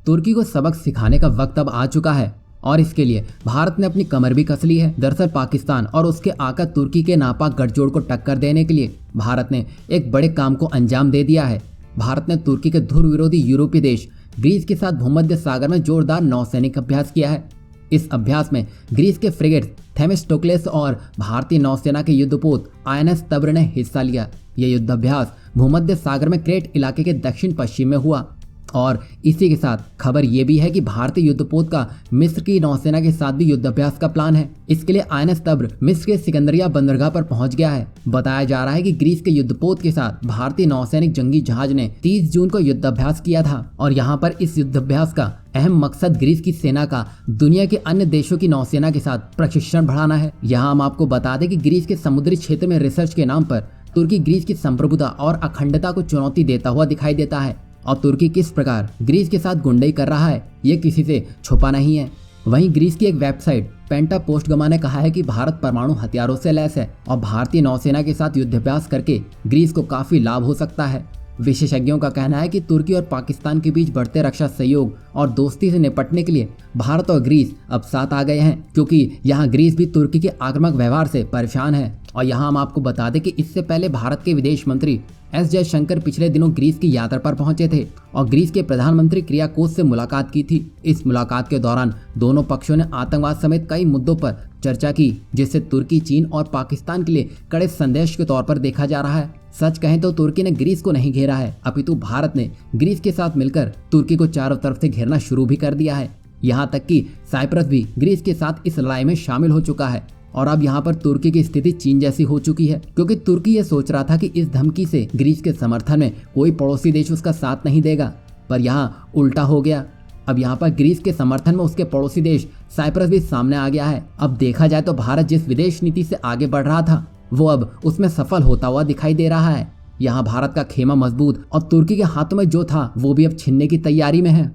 तुर्की को सबक सिखाने का वक्त अब आ चुका है और इसके लिए भारत ने अपनी कमर भी कस ली है। दरअसल पाकिस्तान और उसके आका तुर्की के नापाक गठजोड़ को टक्कर देने के लिए भारत ने एक बड़े काम को अंजाम दे दिया है। भारत ने तुर्की के धुर विरोधी यूरोपीय देश ग्रीस के साथ भूमध्य सागर में जोरदार नौसैनिक अभ्यास किया है। इस अभ्यास में ग्रीस के फ्रिगेट्स थेमिस्टोक्लेस और भारतीय नौसेना के युद्धपोत आईएनएस तब्र ने हिस्सा लिया। यह युद्धाभ्यास भूमध्य सागर में क्रेट इलाके के दक्षिण पश्चिम में हुआ और इसी के साथ खबर यह भी है कि भारतीय युद्धपोत का मिस्र की नौसेना के साथ भी युद्धाभ्यास का प्लान है। इसके लिए आईएनएस तब्र मिस्र के सिकंदरिया बंदरगाह पर पहुंच गया है। बताया जा रहा है कि ग्रीस के युद्धपोत के साथ भारतीय नौसैनिक जंगी जहाज ने 30 जून को युद्धाभ्यास किया था और यहाँ पर इस युद्धाभ्यास का अहम मकसद ग्रीस की सेना का दुनिया के अन्य देशों की नौसेना के साथ प्रशिक्षण बढ़ाना है। यहाँ हम आपको बता दें कि ग्रीस के समुद्री क्षेत्र में रिसर्च के नाम पर तुर्की ग्रीस की संप्रभुता और अखंडता को चुनौती देता हुआ दिखाई देता है और तुर्की किस प्रकार ग्रीस के साथ गुंडई कर रहा है ये किसी से छुपा नहीं है। वहीं ग्रीस की एक वेबसाइट पेंटा पोस्टगमा ने कहा है कि भारत परमाणु हथियारों से लैस है और भारतीय नौसेना के साथ युद्धाभ्यास करके ग्रीस को काफी लाभ हो सकता है। विशेषज्ञों का कहना है कि तुर्की और पाकिस्तान के बीच बढ़ते रक्षा सहयोग और दोस्ती से निपटने के लिए भारत और ग्रीस अब साथ आ गए हैं, क्योंकि यहाँ ग्रीस भी तुर्की के आक्रामक व्यवहार से परेशान है। और यहाँ हम आपको बता दें कि इससे पहले भारत के विदेश मंत्री एस जयशंकर पिछले दिनों ग्रीस की यात्रा पर पहुंचे थे और ग्रीस के प्रधानमंत्री किरियाकोस से मुलाकात की थी। इस मुलाकात के दौरान दोनों पक्षों ने आतंकवाद समेत कई मुद्दों पर चर्चा की, जिससे तुर्की, चीन और पाकिस्तान के लिए कड़े संदेश के तौर पर देखा जा रहा है। सच कहें तो तुर्की ने ग्रीस को नहीं घेरा है, अपितु भारत ने ग्रीस के साथ मिलकर तुर्की को चारों तरफ से घेरना शुरू भी कर दिया है। यहाँ तक कि साइप्रस भी ग्रीस के साथ इस लड़ाई में शामिल हो चुका है और अब यहाँ पर तुर्की की स्थिति चीन जैसी हो चुकी है, क्योंकि तुर्की ये सोच रहा था कि इस धमकी से ग्रीस के समर्थन में कोई पड़ोसी देश उसका साथ नहीं देगा, पर यहाँ उल्टा हो गया। अब यहाँ पर ग्रीस के समर्थन में उसके पड़ोसी देश साइप्रस भी सामने आ गया है। अब देखा जाए तो भारत जिस विदेश नीति से आगे बढ़ रहा था वो अब उसमें सफल होता हुआ दिखाई दे रहा है। यहाँ भारत का खेमा मजबूत और तुर्की के हाथों में जो था वो भी अब छिनने की तैयारी में है।